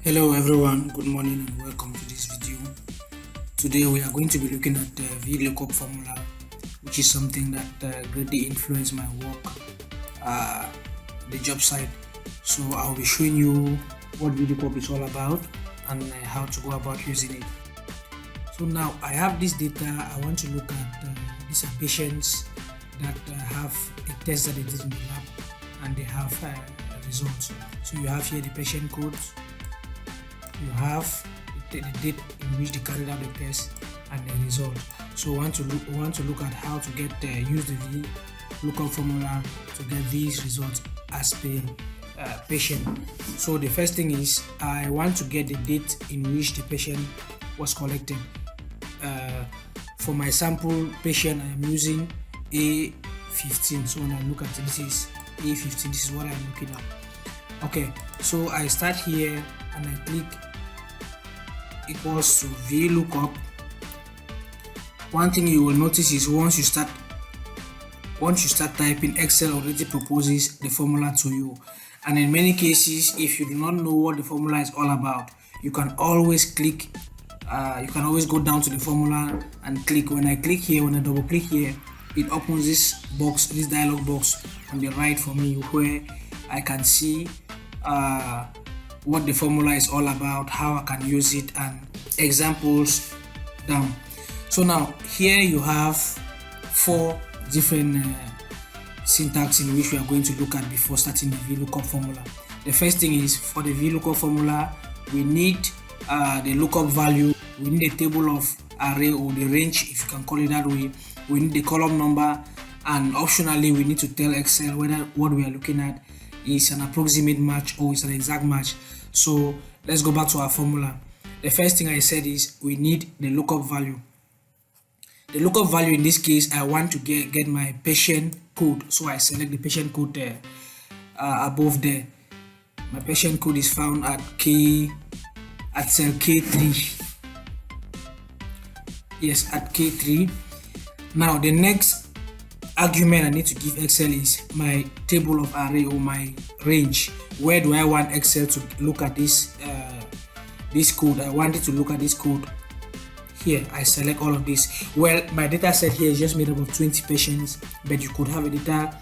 Hello everyone, good morning and welcome to this video. Today we are going to be looking at the VLOOKUP formula, which is something that greatly influenced my work the job site. So I'll be showing you what VLOOKUP is all about and how to go about using it. So now I have this data. I want to look at these are patients that have a test that they did in the lab and they have results. So you have here the patient codes. You have the date in which they carried out the test and the result. So we want to look at how to get use the VLOOKUP formula to get these results as per patient. So the first thing is I want to get the date in which the patient was collected. For my sample patient, I am using A15. So when I look at this is A15. This is what I'm looking at. Okay, so I start here and I click equals to VLOOKUP. One thing you will notice is once you start typing, Excel already proposes the formula to you, and in many cases if you do not know what the formula is all about, you can always click you can always go down to the formula and click. When I click here, when I double click here, it opens this box, this dialog box on the right for me, where I can see what the formula is all about, how I can use it, and examples down. So now here you have 4 different syntax in which we are going to look at before starting the VLOOKUP formula. The first thing is, for the VLOOKUP formula, we need the lookup value, we need a table of array or the range, if you can call it that way, we need the column number, and optionally we need to tell Excel whether what we are looking at is an approximate match or it's an exact match. So let's go back to our formula. The first thing I said is we need the lookup value. The lookup value in this case, I want to get my patient code, so I select the patient code there above there. My patient code is found at cell K3. Yes, at K3. Now the next argument I need to give Excel is my table of array or my range. Where do I want Excel to look at this this code? I want it to look at this code here. I select all of this. Well, my data set here is just made up of 20 patients, but you could have a data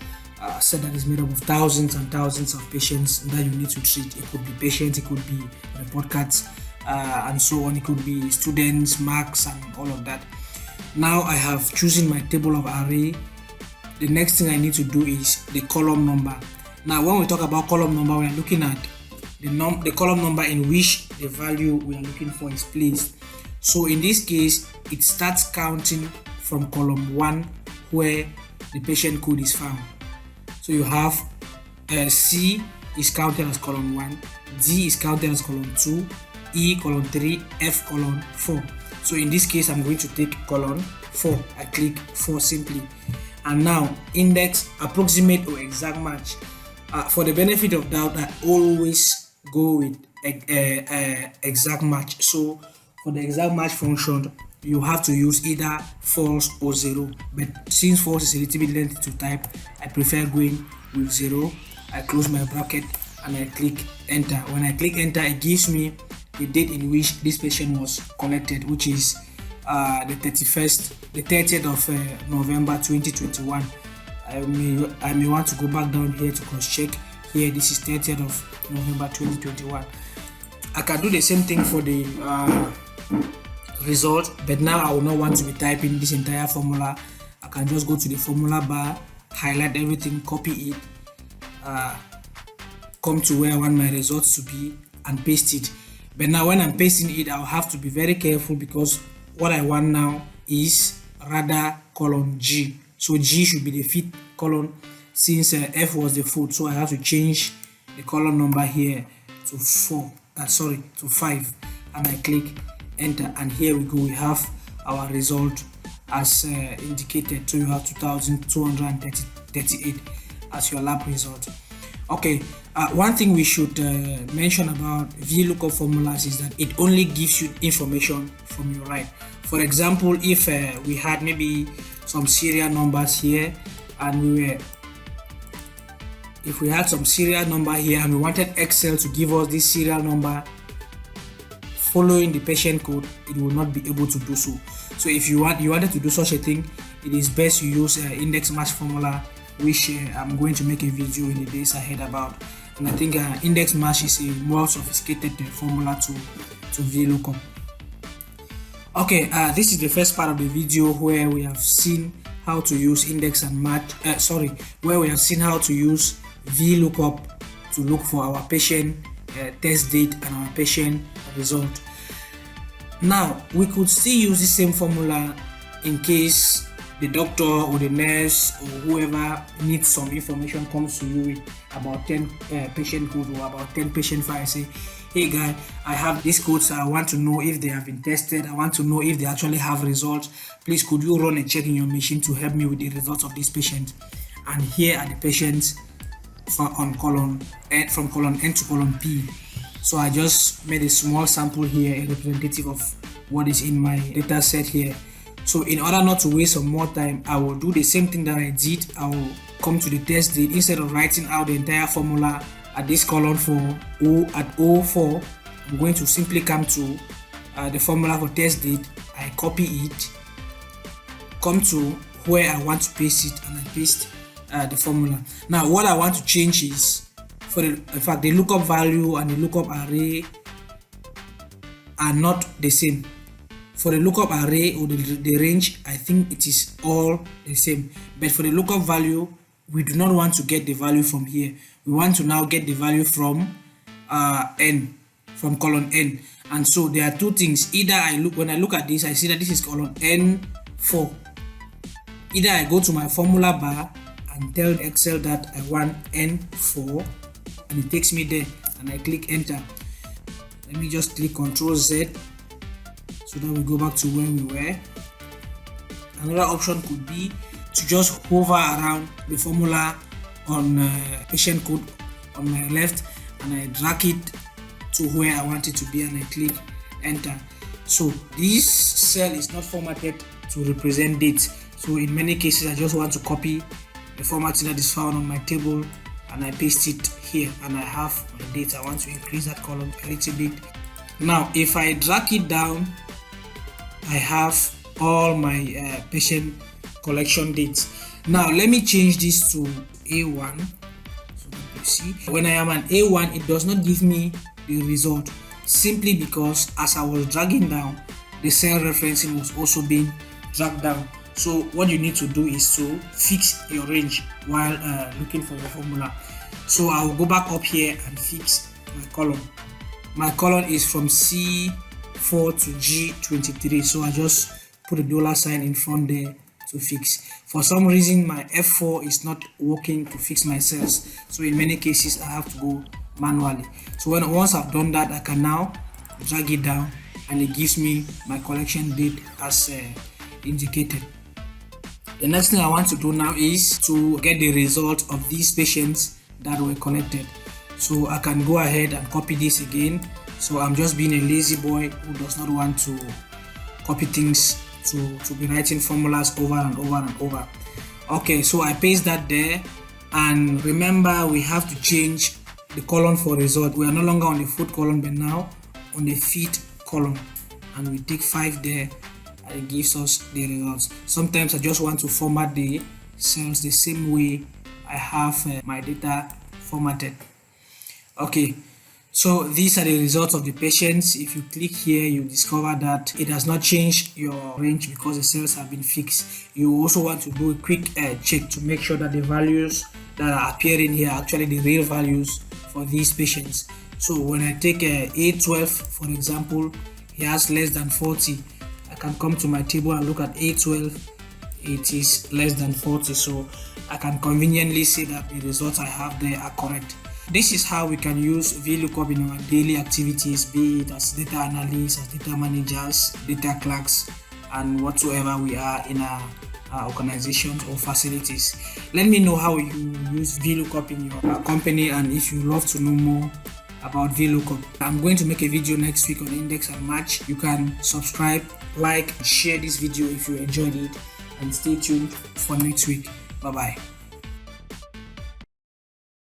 set that is made up of thousands and thousands of patients that you need to treat. It could be patients, it could be report cards, and so on. It could be students, marks, and all of that. Now I have chosen my table of array. The next thing I need to do is the column number. Now when we talk about column number, we are looking at the column number in which the value we are looking for is placed. So in this case, it starts counting from column 1 where the patient code is found. So you have C is counted as column 1, D is counted as column 2, E column 3, F column 4. So in this case, I'm going to take column 4. I click 4 simply. And now index, approximate or exact match. For the benefit of doubt, I always go with exact match. So for the exact match function, you have to use either false or 0. But since false is a little bit lengthy to type, I prefer going with 0. I close my bracket and I click enter. When I click enter, it gives me the date in which this patient was collected, which is the 30th of November 2021. I may want to go back down here to cross check. Here this is 30th of November 2021. I can do the same thing for the result, but now I will not want to be typing this entire formula. I can just go to the formula bar, highlight everything, copy it, come to where I want my results to be and paste it. But now when I'm pasting it, I'll have to be very careful because what I want now is rather column G. So G should be the 5th column since F was the 4th. So I have to change the column number here to 5, and I click enter, and here we go. We have our result as indicated. So you have 2238 as your lab result. Okay, one thing we should mention about VLOOKUP formulas is that it only gives you information from your right. For example, if we had maybe some serial numbers here and if we had some serial number here and we wanted Excel to give us this serial number following the patient code, it will not be able to do so. So if you wanted to do such a thing, it is best you use index match formula, which I'm going to make a video in the days ahead about. And I think index match is a more sophisticated formula to VLOOKUP. Okay, this is the first part of the video where we have seen how to use index and match. Where we have seen how to use VLOOKUP to look for our patient test date and our patient result. Now we could still use the same formula in case the doctor or the nurse or whoever needs some information comes to you with about 10 patient codes or about 10 patient files. Say, hey guy, I have these codes, I want to know if they have been tested, I want to know if they actually have results. Please could you run a check in your machine to help me with the results of this patient? And here are the patients from column N to column P. So I just made a small sample here, a representative of what is in my data set here. So in order not to waste some more time, I will do the same thing that I did. I will come to the test date. Instead of writing out the entire formula at this column for at 04, I'm going to simply come to the formula for test date. I copy it, come to where I want to paste it, and I paste the formula. Now what I want to change is, in fact the lookup value and the lookup array are not the same. For the lookup array or the range, I think it is all the same, but for the lookup value, we do not want to get the value from here. We want to now get the value from column N. And so there are two things. Either when I look at this, I see that this is column N4. Either I go to my formula bar and tell Excel that I want N4, and it takes me there, and I click enter. Let me just click Ctrl Z so that we go back to where we were. Another option could be to just hover around the formula on patient code on my left, and I drag it to where I want it to be, and I click enter. So this cell is not formatted to represent dates. So in many cases, I just want to copy the formatting that is found on my table and I paste it here, and I have my date. I want to increase that column a little bit. Now if I drag it down, I have all my patient collection dates. Now let me change this to A1 so that you see. When I am an A1, it does not give me the result, simply because as I was dragging down, the cell referencing was also being dragged down. So what you need to do is to fix your range while looking for your formula. So I will go back up here and fix my column. My column is from C4 to G23, so I just put a $sign in front there to fix. For some reason my F4 is not working to fix my cells, so in many cases I have to go manually. So once I've done that, I can now drag it down, and it gives me my collection date as indicated. The next thing I want to do now is to get the result of these patients that were collected. So I can go ahead and copy this again. So I'm just being a lazy boy who does not want to copy things to be writing formulas over and over and over. Okay, so I paste that there, and remember we have to change the column for result. We are no longer on the foot column, but now on the feet column, and we take 5 there, and it gives us the results. Sometimes I just want to format the cells the same way I have my data formatted. Okay, so these are the results of the patients. If you click here, you discover that it has not changed your range because the cells have been fixed. You also want to do a quick check to make sure that the values that are appearing here are actually the real values for these patients. So when I take A12 for example, he has less than 40. I can come to my table and look at A12, it is less than 40, so I can conveniently say that the results I have there are correct. This is how we can use VLOOKUP in our daily activities, be it as data analysts, as data managers, data clerks, and whatsoever we are in our organizations or facilities. Let me know how you use VLOOKUP in your company, and if you love to know more about VLOOKUP. I'm going to make a video next week on index and match. You can subscribe, like, share this video if you enjoyed it, and stay tuned for next week. Bye bye.